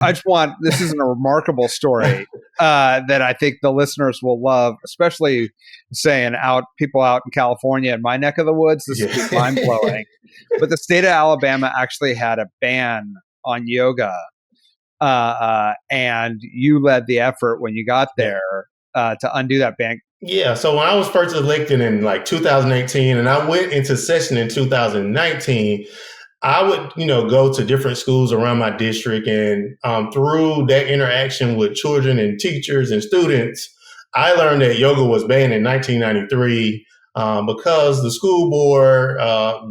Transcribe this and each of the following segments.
This is a remarkable story that I think the listeners will love, especially saying people out in California in my neck of the woods. This is mind blowing. But the state of Alabama actually had a ban on yoga. And you led the effort when you got there to undo that ban. Yeah, so when I was first elected in like 2018 and I went into session in 2019, I would, go to different schools around my district, and through that interaction with children and teachers and students, I learned that yoga was banned in 1993 because the school board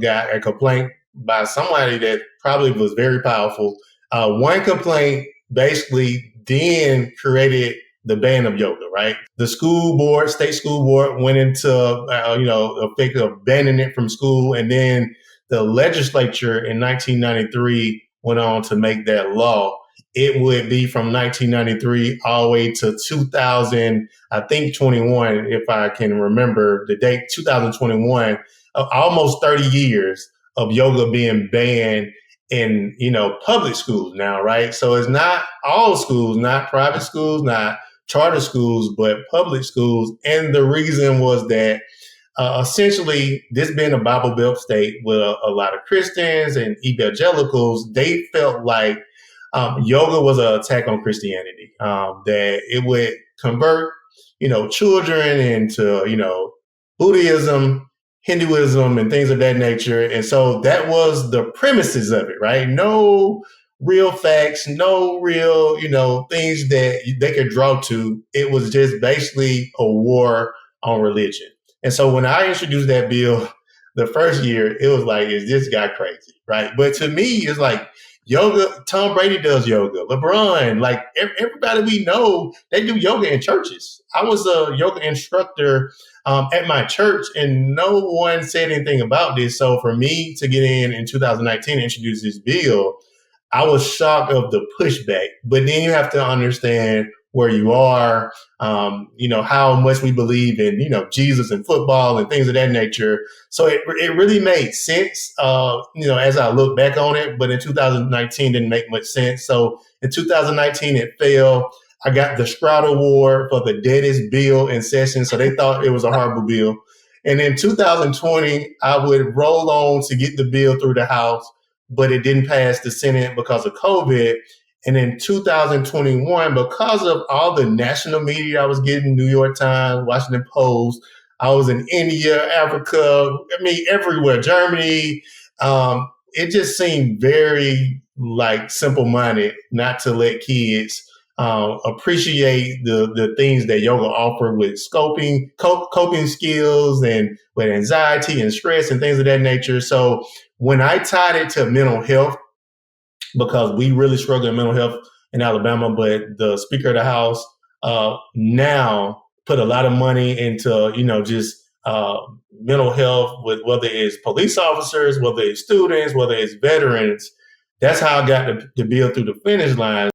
got a complaint by somebody that probably was very powerful. One complaint basically then created the ban of yoga, right? The state school board went into, effect of banning it from school, and then the legislature in 1993 went on to make that law. It would be from 1993 all the way to 2000, I think 21, if I can remember the date, 2021, almost 30 years of yoga being banned in, public schools now, right? So it's not all schools, not private schools, not charter schools, but public schools. And the reason was that essentially, this being a Bible Belt state with a lot of Christians and evangelicals, they felt like yoga was an attack on Christianity, that it would convert, children into, Buddhism, Hinduism, and things of that nature. And so that was the premises of it, right? No real facts, no real, things that they could draw to. It was just basically a war on religion. And so when I introduced that bill the first year, it was like, is this guy crazy, right? But to me, it's like yoga. Tom Brady does yoga. LeBron, like everybody we know, they do yoga in churches. I was a yoga instructor at my church, and no one said anything about this. So for me to get in 2019 and introduce this bill, I was shocked of the pushback. But then you have to understand where you are, how much we believe in, Jesus and football and things of that nature. So it really made sense, as I look back on it. But in 2019, didn't make much sense. So in 2019, it failed. I got the Stroud Award for the deadest bill in session. So they thought it was a horrible bill. And in 2020, I would roll on to get the bill through the House, but it didn't pass the Senate because of COVID. And in 2021, because of all the national media I was getting, New York Times, Washington Post, I was in India, Africa, everywhere, Germany. It just seemed very simple-minded not to let kids appreciate the things that yoga offer with coping skills and with anxiety and stress and things of that nature. So when I tied it to mental health, because we really struggle in mental health in Alabama, but the Speaker of the House now put a lot of money into, just mental health, with whether it's police officers, whether it's students, whether it's veterans. That's how I got the bill through the finish line.